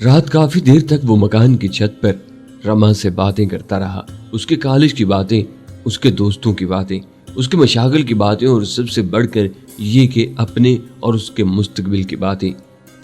रात काफी देर तक वो मकान की छत पर रमा से बातें करता रहा। उसके कॉलेज की बातें, उसके दोस्तों की बातें, उसके मशागल की बातें और सबसे बढ़कर ये कि अपने और उसके मुस्तकबिल की बातें।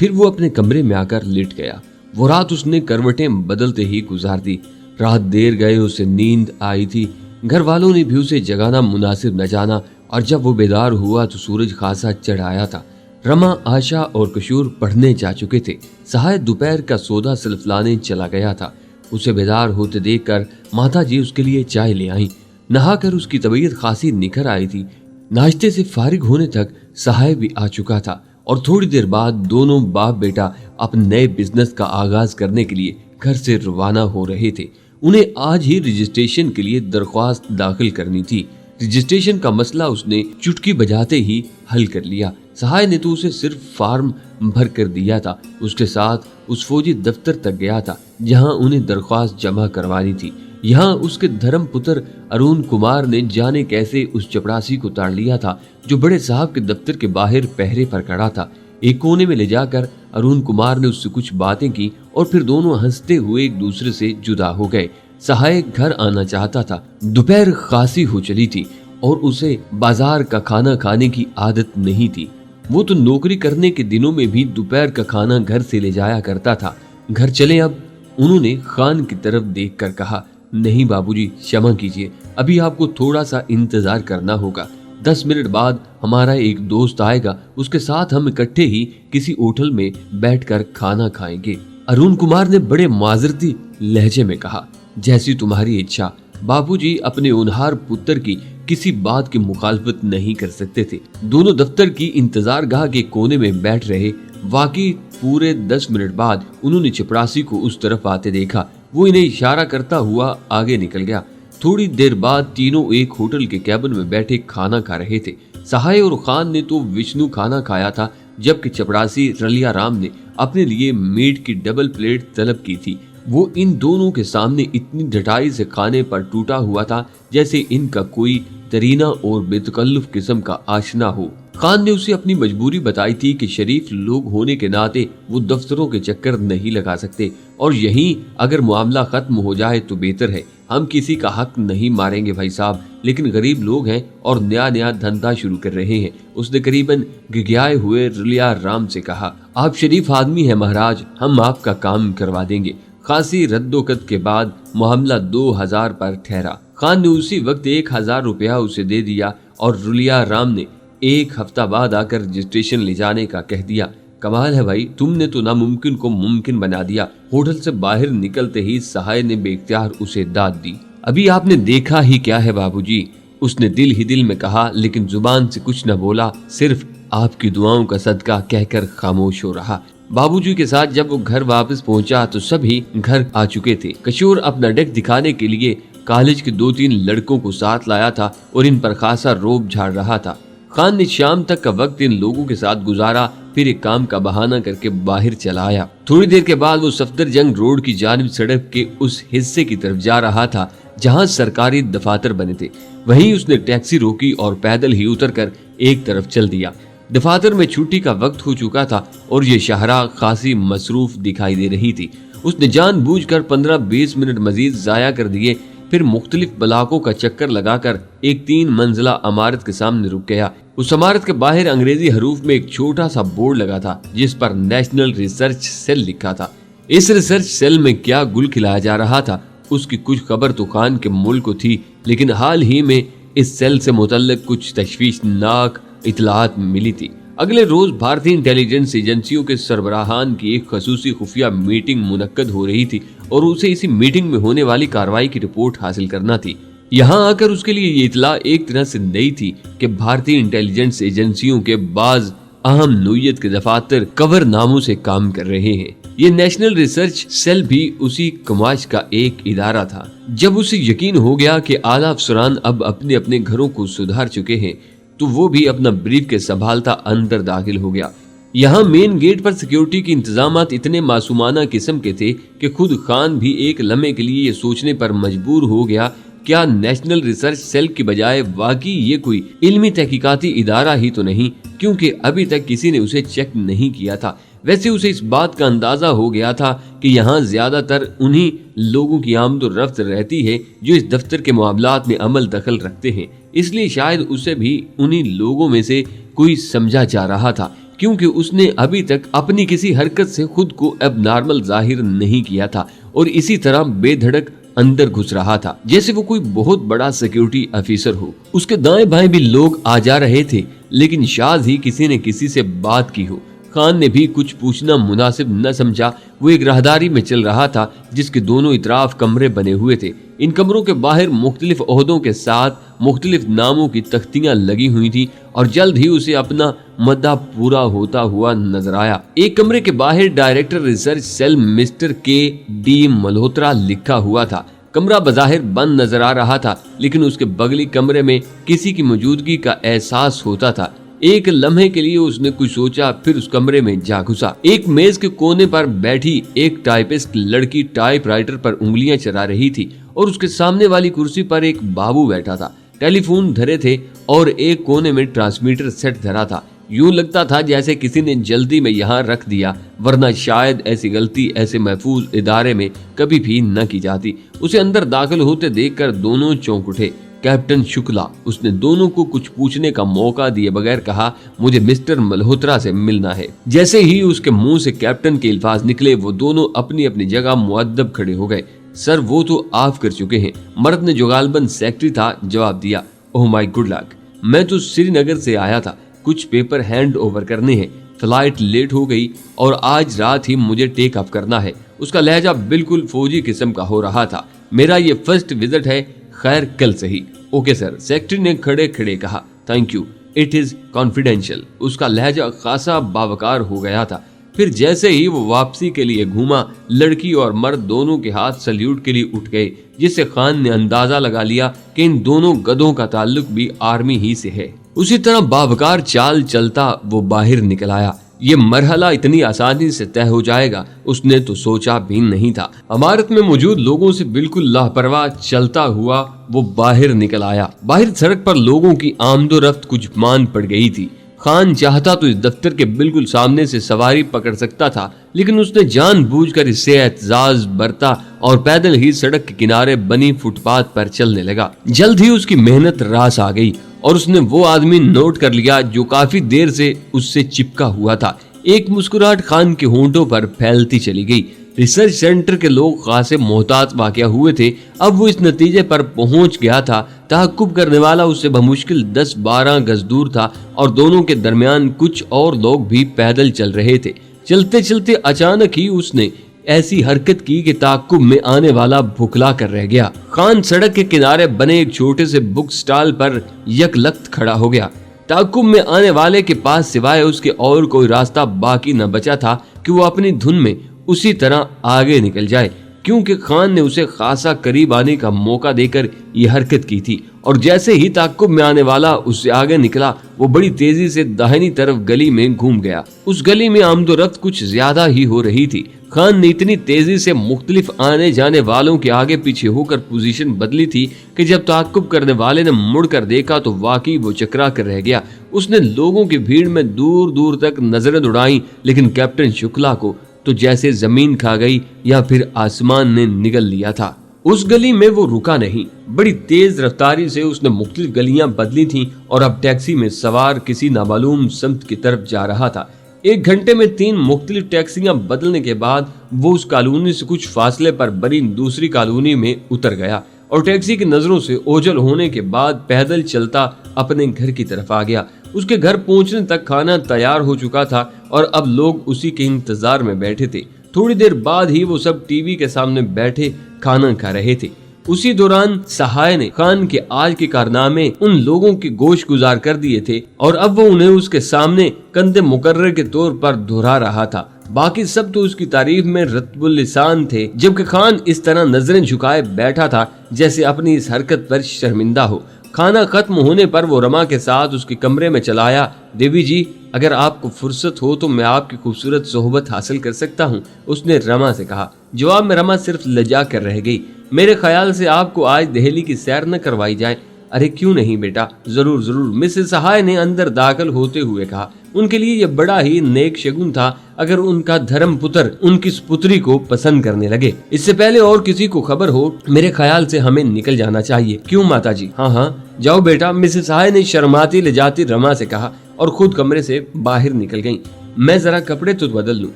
फिर वो अपने कमरे में आकर लेट गया। वो रात उसने करवटें बदलते ही गुजार दी। रात देर गए उसे नींद आई थी। घर वालों ने भी उसे जगाना मुनासिब न जाना और जब वो बेदार हुआ तो सूरज खासा चढ़ आया था। रमा, आशा और किशोर पढ़ने जा चुके थे। सहाय दोपहर का सौदा सिल्फ लाने चला गया था। उसे बेदार होते देखकर माता जी उसके लिए चाय ले आईं। नहाकर उसकी तबीयत खासी निखर आई थी। नाश्ते से फारिग होने तक सहाय भी आ चुका था और थोड़ी देर बाद दोनों बाप बेटा अपने नए बिजनेस का आगाज करने के लिए घर से रवाना हो रहे थे। उन्हें आज ही रजिस्ट्रेशन के लिए दरख्वास्त दाखिल करनी थी। रजिस्ट्रेशन का मसला उसने चुटकी बजाते ही हल कर लिया। सहाय ने तो उसे सिर्फ फार्म भर कर दिया था। उसके साथ उस फौजी दफ्तर तक गया था जहां उन्हें दरख्वास्त जमा करवानी थी। यहाँ उसके धर्म पुत्र अरुण कुमार ने जाने कैसे उस चपरासी को ताड़ लिया था जो बड़े साहब के दफ्तर के बाहर पहरे पर खड़ा था। एक कोने में ले जाकर अरुण कुमार ने उससे कुछ बातें की और फिर दोनों हंसते हुए एक दूसरे से जुदा हो गए। सहाय घर आना चाहता था। दोपहर खासी हो चली थी और उसे बाजार का खाना खाने की आदत नहीं थी। वो तो नौकरी करने के दिनों में भी दोपहर का खाना घर से ले जाया करता था। घर चले अब, उन्होंने खान की तरफ देखकर कहा। नहीं बाबूजी, क्षमा कीजिए, अभी आपको थोड़ा सा इंतजार करना होगा। 10 मिनट बाद हमारा एक दोस्त आएगा, उसके साथ हम इकट्ठे ही किसी होटल में बैठकर खाना खाएंगे। अरुण कुमार ने बड़े माजरती लहजे में कहा। जैसी तुम्हारी इच्छा। बाबूजी अपने होनहार पुत्र की किसी बात की मुखालफत नहीं कर सकते थे। दोनों दफ्तर की इंतजारगाह के कोने में बैठ रहे। वाकई पूरे 10 मिनट बाद उन्होंने चपरासी को उस तरफ आते देखा। वो इन्हें इशारा करता हुआ आगे निकल गया। थोड़ी देर बाद तीनों एक होटल के कैबिन में बैठे खाना खा रहे थे। सहाय और खान ने तो विष्णु खाना खाया था, जबकि चपरासी रलिया राम ने अपने लिए मीट की डबल प्लेट तलब की थी। वो इन दोनों के सामने इतनी डटाई से खाने पर टूटा हुआ था जैसे इनका कोई तरीना और बेतकल्लुफ किस्म का आशना हो। खान ने उसे अपनी मजबूरी बताई थी कि शरीफ लोग होने के नाते वो दफ्तरों के चक्कर नहीं लगा सकते और यहीं अगर मामला खत्म हो जाए तो बेहतर है। हम किसी का हक नहीं मारेंगे भाई साहब, लेकिन गरीब लोग हैं और नया नया धंधा शुरू कर रहे हैं। उसने करीबन गिग्याए हुए रलिया राम से कहा। आप शरीफ आदमी हैं महाराज, हम आपका काम करवा देंगे। खासी रद्दोकत के बाद मामला 2000 पर ठहरा। खान ने उसी वक्त 1000 रुपया उसे दे दिया और रुलिया राम ने एक हफ्ता बाद आकर रजिस्ट्रेशन ले जाने का कह दिया। कमाल है भाई, तुमने तो नामुमकिन को मुमकिन बना दिया। होटल से बाहर निकलते ही सहाय ने बेख्तियार उसे दाद दी। अभी आपने देखा ही क्या है बाबूजी, उसने दिल ही दिल में कहा, लेकिन जुबान से कुछ न बोला, सिर्फ आपकी दुआओं का सदका कहकर खामोश हो रहा। बाबूजी के साथ जब वो घर वापस पहुंचा तो सभी घर आ चुके थे। किशोर अपना डेक दिखाने के लिए कॉलेज के 2-3 लड़कों को साथ लाया था और इन पर खासा रोब झाड़ रहा था। खान ने शाम तक का वक्त इन लोगों के साथ गुजारा, फिर एक काम का बहाना करके बाहर चला आया। थोड़ी देर के बाद वो सफदरजंग रोड की जानिब सड़क के उस हिस्से की तरफ जा रहा था जहां सरकारी दफातर बने थे। वहीं उसने टैक्सी रोकी और पैदल ही उतरकर एक तरफ चल दिया। दफातर में छुट्टी का वक्त हो चुका था और ये शाहराह खासी मसरूफ दिखाई दे रही थी। उसने जानबूझकर 15-20 मिनट मजीद जाया कर दिए। फिर मुख्तलिफ ब्लॉकों का चक्कर लगाकर एक 3 मंजिला इमारत के सामने रुक गया। उस इमारत के बाहर अंग्रेजी हरूफ में एक छोटा सा बोर्ड लगा था जिस पर नेशनल रिसर्च सेल लिखा था। इस रिसर्च सेल में क्या गुल खिलाया जा रहा था उसकी कुछ खबर तो खान के मुल्क को थी, लेकिन हाल ही में इस सेल से मुतल्लिक कुछ तशवीशनाक इतलात मिली थी। अगले रोज भारतीय इंटेलिजेंस एजेंसियों के सरबराहान की एक खसूसी खुफिया मीटिंग मुनक्कद हो रही थी और उसे इसी मीटिंग में होने वाली कार्रवाई की रिपोर्ट हासिल करना थी। यहाँ आकर उसके लिए ये इतला एक तरह से नई थी कि भारतीय इंटेलिजेंस एजेंसियों के बाज अहम नोयत के दफातर कवर नामों से काम कर रहे हैं। ये नेशनल रिसर्च सेल भी उसी कमाश का एक इदारा था। जब उसे यकीन हो गया कि आला अफसरान अब अपने अपने घरों को सुधार चुके हैं तो वो भी अपना ब्रीफ के संभालता अंदर दाखिल हो गया। यहाँ मेन गेट पर सिक्योरिटी के इंतजामात इतने मासूमाना किस्म के थे कि खुद खान भी एक लम्हे के लिए ये सोचने पर मजबूर हो गया, क्या नेशनल रिसर्च सेल की बजाय वाकई ये कोई इल्मी तहकीकाती इदारा ही तो नहीं, क्योंकि अभी तक किसी ने उसे चेक नहीं किया था। वैसे उसे इस बात का अंदाजा हो गया था कि यहाँ ज्यादातर उन्हीं लोगों की आमदोरफ्त रहती है जो इस दफ्तर के मामलात में अमल दखल रखते हैं, इसलिए शायद उसे भी उन्हीं लोगों में से कोई समझा जा रहा था, क्योंकि उसने अभी तक अपनी किसी हरकत से खुद को एबनॉर्मल जाहिर नहीं किया था और इसी तरह बेधड़क अंदर घुस रहा था जैसे वो कोई बहुत बड़ा सिक्योरिटी ऑफिसर हो। उसके दाएं बाएं भी लोग आ जा रहे थे, लेकिन शायद ही किसी ने किसी से बात की हो। खान ने भी कुछ पूछना मुनासिब न समझा। वो एक राहदारी में चल रहा था जिसके दोनों इतराफ कमरे बने हुए थे। इन कमरों के बाहर मुख्तलिफ ओहदों के साथ मुख्तलिफ नामों की तख्तियां लगी हुई थी और जल्द ही उसे अपना मद्दा पूरा होता हुआ नजर आया। एक कमरे के बाहर director research cell mister K D. Malhotra लिखा हुआ था। कमरा बज़ाहिर बंद नजर आ रहा था, लेकिन उसके बगली कमरे में किसी की मौजूदगी का एहसास होता था। एक लम्हे के लिए उसने कुछ सोचा, फिर उस कमरे में जा घुसा। एक मेज के कोने पर बैठी एक टाइपिस्ट लड़की टाइपराइटर पर उंगलियां चला रही थी और उसके सामने वाली कुर्सी पर एक बाबू बैठा था। टेलीफोन धरे थे और एक कोने में ट्रांसमीटर सेट धरा था। यूं लगता था जैसे किसी ने जल्दी में यहाँ रख दिया, वरना शायद ऐसी गलती ऐसे महफूज इदारे में कभी भी न की जाती। उसे अंदर दाखिल होते देखकर दोनों चौंक उठे। कैप्टन शुक्ला। उसने दोनों को कुछ पूछने का मौका दिए बगैर कहा, मुझे मिस्टर मल्होत्रा से मिलना है। जैसे ही उसके मुंह से कैप्टन के अल्फाज निकले, वो दोनों अपनी अपनी जगह मुअद्दब खड़े हो गए। सर, वो तो आफ कर चुके हैं। मर्द ने जो गालबन सेक्रेटरी था जवाब दिया। ओह माय गुड लक, मैं तो श्रीनगर से आया था, कुछ पेपर हैंड ओवर करने हैं। फ्लाइट लेट हो गई और आज रात ही मुझे टेक ऑफ करना है। उसका लहजा बिल्कुल फौजी किस्म का हो रहा था। मेरा ये फर्स्ट विजिट है, खैर कल सही। ओके सर, सेक्रेटरी ने खड़े खड़े कहा। Thank you, it is confidential. उसका लहजा खासा बावकार हो गया था। फिर जैसे ही वो वापसी के लिए घूमा, लड़की और मर्द दोनों के हाथ सल्यूट के लिए उठ गए, जिससे खान ने अंदाजा लगा लिया कि इन दोनों गधों का ताल्लुक भी आर्मी ही से है। उसी तरह बावकार चाल चलता वो बाहर निकल आया। ये मरहला इतनी आसानी से तय हो जाएगा उसने तो सोचा भी नहीं था। इमारत में मौजूद लोगों से बिल्कुल लापरवाह चलता हुआ वो बाहर निकल आया। बाहर सड़क पर लोगों की आमदोरफ्त कुछ मान पड़ गई थी। खान चाहता तो इस दफ्तर के बिल्कुल सामने से सवारी पकड़ सकता था, लेकिन उसने जानबूझकर इससे एहतजाज बरता और पैदल ही सड़क के किनारे बनी फुटपाथ पर चलने लगा। जल्द ही उसकी मेहनत रास आ गई और उसने वो आदमी नोट कर लिया जो काफी देर से उससे चिपका हुआ था। एक मुस्कुराहट खान के होंठों पर फैलती चली गई। रिसर्च सेंटर के लोग खासे मोहतात वाक़या हुए थे। अब वो इस नतीजे पर पहुंच गया था, तहक्कुब करने वाला उससे बमुश्किल 10-12 गज दूर था और दोनों के दरमियान कुछ और लोग भी पैदल चल रहे थे। चलते चलते अचानक ही उसने ऐसी हरकत की कि ताक्कुब में आने वाला भुखला कर रह गया। खान सड़क के किनारे बने एक छोटे से बुक स्टॉल पर यकलख्त खड़ा हो गया। ताक्कुब में आने वाले के पास सिवाय उसके और कोई रास्ता बाकी न बचा था कि वो अपनी धुन में उसी तरह आगे निकल जाए, क्योंकि खान ने उसे खासा करीब आने का मौका देकर यह हरकत की थी। और जैसे ही ताक्कुब में आने वाला उससे आगे निकला, वो बड़ी तेजी से दाहिनी तरफ गली में घूम गया। उस गली में आमदोरफ्त कुछ ज्यादा ही हो रही थी। खान ने इतनी तेजी से मुख्तलिफ आने जाने वालों के आगे पीछे होकर पोजीशन बदली थी कि जब ताक्कुब करने वाले ने मुड़कर देखा तो वाकई वो चकरा कर रह गया। उसने लोगों की भीड़ में दूर दूर तक नजरें दौड़ाई, लेकिन कैप्टन शुक्ला को तो जैसे जमीन खा गई या फिर आसमान ने निगल लिया था। उस गली में वो रुका नहीं। बड़ी तेज रफ्तारी से उसने मुख्तलिफ गलियां बदली थीं और अब टैक्सी में सवार किसी नामालूम समत की तरफ जा रहा था। 1 घंटे में 3 मुख्तलिफ टैक्सियां बदलने के बाद वो उस कॉलोनी से कुछ फासले पर बनी दूसरी कॉलोनी में उतर गया और टैक्सी की नजरों से ओझल होने के बाद पैदल चलता अपने घर की तरफ आ गया। उसके घर पहुंचने तक खाना तैयार हो चुका था और अब लोग उसी के इंतजार में बैठे थे। थोड़ी देर बाद ही वो सब टीवी के सामने बैठे खाना खा रहे थे। उसी दौरान सहाय ने खान के आज के कारनामे उन लोगों के गोश गुजार कर दिए थे और अब वो उन्हें उसके सामने कंधे मुकर्रर के तौर पर दोहरा रहा था। बाकी सब तो उसकी तारीफ में रत्बुल लिसान थे, जबकि खान इस तरह नजरें झुकाए बैठा था जैसे अपनी इस हरकत पर शर्मिंदा हो। खाना खत्म होने पर वो रमा के साथ उसके कमरे में चला आया। देवी जी, अगर आपको फुर्सत हो तो मैं आपकी खूबसूरत सोहबत हासिल कर सकता हूँ, उसने रमा से कहा। जवाब में रमा सिर्फ लजा कर रह गई। मेरे ख्याल से आपको आज दिल्ली की सैर न करवाई जाए, अरे क्यों नहीं बेटा, जरूर जरूर, मिसेस सहाय ने अंदर दाखिल होते हुए कहा। उनके लिए यह बड़ा ही नेक शगुन था अगर उनका धर्म पुत्र उनकी पुत्री को पसंद करने लगे। इससे पहले और किसी को खबर हो, मेरे ख्याल से हमें निकल जाना चाहिए। क्यों माताजी? हाँ हाँ, जाओ बेटा, मिसेस सहाय ने शर्माती ले जाती रमा से कहा और खुद कमरे से बाहर निकल गयी। मैं जरा कपड़े तो बदल लूं,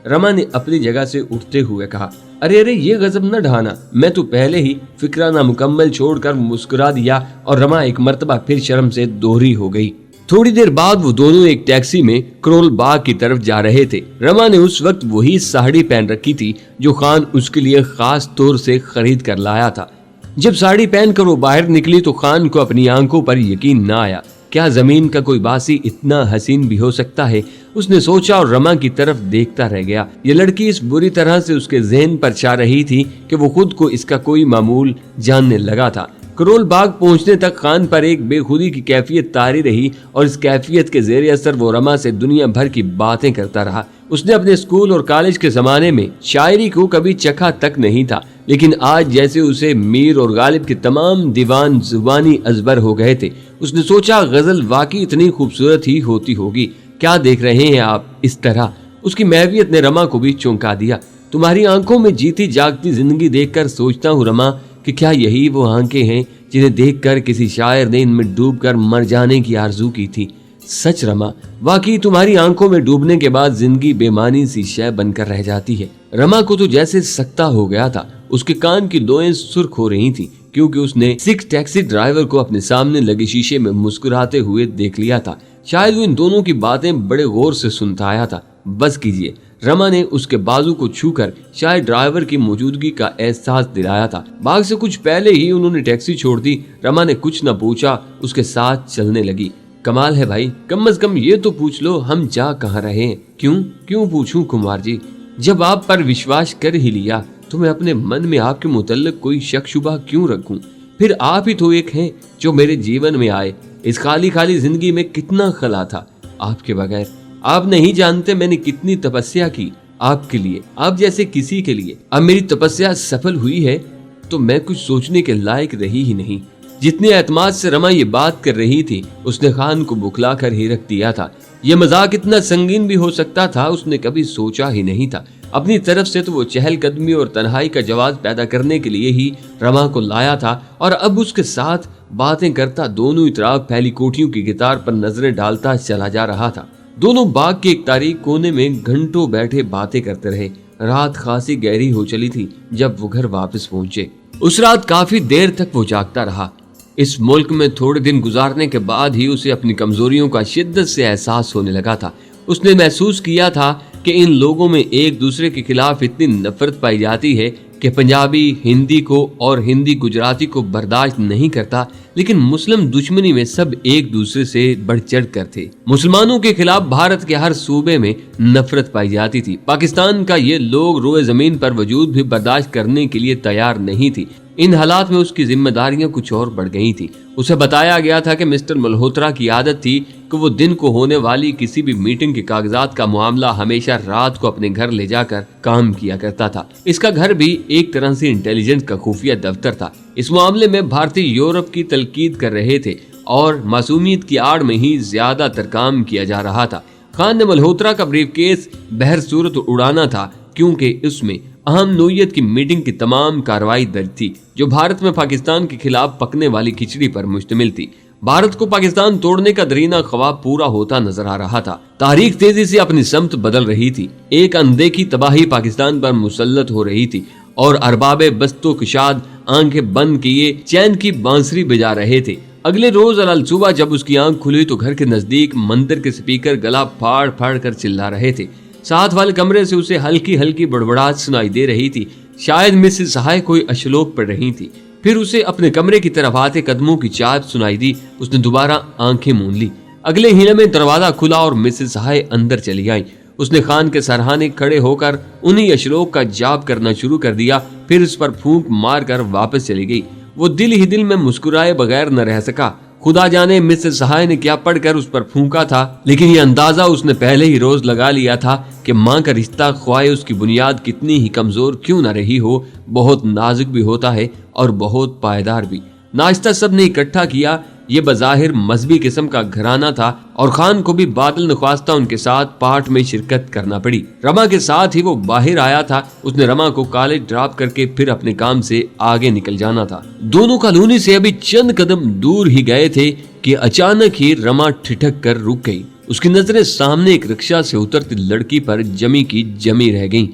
रमा ने अपनी जगह से उठते हुए कहा। अरे अरे, ये गजब न ढाना, मैं तो पहले ही फिक्राना मुकम्मल छोड़कर मुस्कुरा दिया और रमा एक मर्तबा फिर शर्म से दोहरी हो गई। थोड़ी देर बाद वो दोनों एक टैक्सी में करोल बाग की तरफ जा रहे थे। रमा ने उस वक्त वही साड़ी पहन रखी थी जो खान उसके लिए खास तौर से खरीद कर लाया था। जब साड़ी पहनकर वो बाहर निकली तो खान को अपनी आंखों पर यकीन न आया। क्या जमीन का कोई बासी इतना हसीन भी हो सकता है? उसने सोचा और रमा की तरफ देखता रह गया। ये लड़की इस बुरी तरह से उसके ज़हन पर छा रही थी कि वो खुद को इसका कोई मामूल जानने लगा था। करोल बाग पहुंचने तक खान पर एक बेखुदी की कैफियत तारी रही और इस कैफियत के ज़ेरे असर वो रमा से दुनिया भर की बातें करता रहा। उसने अपने स्कूल और कॉलेज के ज़माने में शायरी को कभी चखा तक नहीं था, लेकिन आज जैसे उसे मीर और गालिब के तमाम दीवान जुबानी अजबर हो गए थे। उसने सोचा गजल वाकई इतनी खूबसूरत ही होती होगी। क्या देख रहे हैं आप इस तरह? उसकी महवियत ने रमा को भी चौंका दिया। तुम्हारी आंखों में जीती जागती जिंदगी देखकर सोचता हूँ रमा कि क्या यही वो आंखें हैं जिन्हें देखकर किसी शायर ने इनमें डूबकर मर जाने की आरजू की थी। सच रमा, वाकई तुम्हारी आंखों में डूबने के बाद जिंदगी बेमानी सी शय बनकर रह जाती है। रमा को तो जैसे सकता हो गया था। उसके कान की दोएं सुर्ख हो रही थी क्योंकि उसने सिख टैक्सी ड्राइवर को अपने सामने लगे शीशे में मुस्कुराते हुए देख लिया था। शायद वो इन दोनों की बातें बड़े गौर से सुनता आया था। बस कीजिए, रमा ने उसके बाजू को छूकर शायद ड्राइवर की मौजूदगी का एहसास दिलाया था। बाग से कुछ पहले ही उन्होंने टैक्सी छोड़ दी। रमा ने कुछ न पूछा, उसके साथ चलने लगी। कमाल है भाई, कम से कम ये तो पूछ लो हम जा कहाँ रहे हैं। क्यों क्यों पूछूं कुमार जी, जब आप पर विश्वास कर ही लिया तो मैं अपने मन में आपके मुतल्लिक कोई शक शुबा क्यों रखूं? फिर आप ही तो एक हैं जो मेरे जीवन में आए। इस खाली खाली जिंदगी में कितना खला था आपके बगैर। आप नहीं जानते मैंने कितनी तपस्या की आपके लिए, आप जैसे किसी के लिए। अब मेरी तपस्या सफल हुई है तो मैं कुछ सोचने के लायक रही ही नहीं। जितने एतमाद से रमा ये बात कर रही थी उसने खान को बुखला कर ही रख दिया था। ये मजाक इतना संगीन भी हो सकता था उसने कभी सोचा ही नहीं था। अपनी तरफ से तो वो चहलकदमी और तन्हाई का जवाब पैदा करने के लिए ही रमा को लाया था और अब उसके साथ बातें करता दोनों इतराफ फैली कोठियों की गिटार पर नजरें डालता चला जा रहा था। दोनों बाग के एक तारीख कोने में घंटों बैठे बातें करते रहे। रात खासी गहरी हो चली थी जब वो घर वापस पहुंचे। उस रात काफी देर तक वो जागता रहा। इस मुल्क में थोड़े दिन गुजारने के बाद ही उसे अपनी कमजोरियों का शिद्दत से एहसास होने लगा था। उसने महसूस किया था कि इन लोगों में एक दूसरे के खिलाफ इतनी नफरत पाई जाती है कि पंजाबी हिंदी को और हिंदी गुजराती को बर्दाश्त नहीं करता, लेकिन मुस्लिम दुश्मनी में सब एक दूसरे से बढ़ चढ़ कर थे। मुसलमानों के खिलाफ भारत के हर सूबे में नफरत पाई जाती थी। पाकिस्तान का ये लोग रोए जमीन पर वजूद भी बर्दाश्त करने के लिए तैयार नहीं थी। इन हालात में उसकी जिम्मेदारियां कुछ और बढ़ गई थी। उसे बताया गया था कि मिस्टर मल्होत्रा की आदत थी कि वो दिन को होने वाली किसी भी मीटिंग के कागजात का मामला हमेशा रात को अपने घर ले जाकर काम किया करता था। इसका घर भी एक तरह से इंटेलिजेंस का खुफिया दफ्तर था। इस मामले में भारतीय यूरोप की तलकीद कर रहे थे और मासूमियत की आड़ में ही ज्यादातर काम किया जा रहा था। खान ने मल्होत्रा का ब्रीफकेस बहर सूरत उड़ाना था क्योंकि उसमें अहम नोयत की मीटिंग की तमाम कार्रवाई दर्ज थी जो भारत में पाकिस्तान के खिलाफ पकने वाली खिचड़ी पर मुश्तमिल थी। भारत को पाकिस्तान तोड़ने का दरीना ख्वाब पूरा होता नजर आ रहा था। तारीख तेजी से अपनी समत बदल रही थी। एक अनदेखी तबाही पाकिस्तान पर मुसल्लत हो रही थी और अरबाबे बस्तो कुशाद आंखें बंद किए चैन की बांसुरी बजा रहे थे। अगले रोज अलल सुबह जब उसकी आंख खुली तो घर के नजदीक मंदिर के स्पीकर गला फाड़ फाड़ कर चिल्ला रहे थे। साथ वाले कमरे से उसे हल्की हल्की बड़बड़ाहट सुनाई दे रही थी। शायद मिसेस सहाय कोई अश्लोक पढ़ रही थी। फिर उसे अपने कमरे की तरफ आते कदमों की चाट सुनाई दी। उसने दोबारा आंखें मूंद ली। अगले हीले में दरवाजा खुला और मिसेस सहाय अंदर चली आई। उसने खान के सरहाने खड़े होकर उन्हीं अश्लोक का जाप करना शुरू कर दिया। फिर उस पर फूंक मार कर वापस चली गई। वो दिल ही दिल में मुस्कुराए बगैर न रह सका। खुदा जाने मिसेस सहाय ने क्या पढ़कर उस पर फूंका था, लेकिन ये अंदाजा उसने पहले ही रोज लगा लिया था कि माँ का रिश्ता ख्वाए उसकी बुनियाद कितनी ही कमजोर क्यों न रही हो, बहुत नाजुक भी होता है और बहुत पायदार भी। नाश्ता सबने इकट्ठा किया। ये बज़ाहिर मजहबी किस्म का घराना था और खान को भी बादल नख्वास्ता उनके साथ पाठ में शिरकत करना पड़ी। रमा के साथ ही वो बाहर आया था। उसने रमा को कॉलेज ड्रॉप करके फिर अपने काम से आगे निकल जाना था। दोनों कॉलोनी से अभी चंद कदम दूर ही गए थे कि अचानक ही रमा ठिठक कर रुक गई। उसकी नजरें सामने एक रिक्शा से उतरती लड़की पर जमी की जमी रह गईं।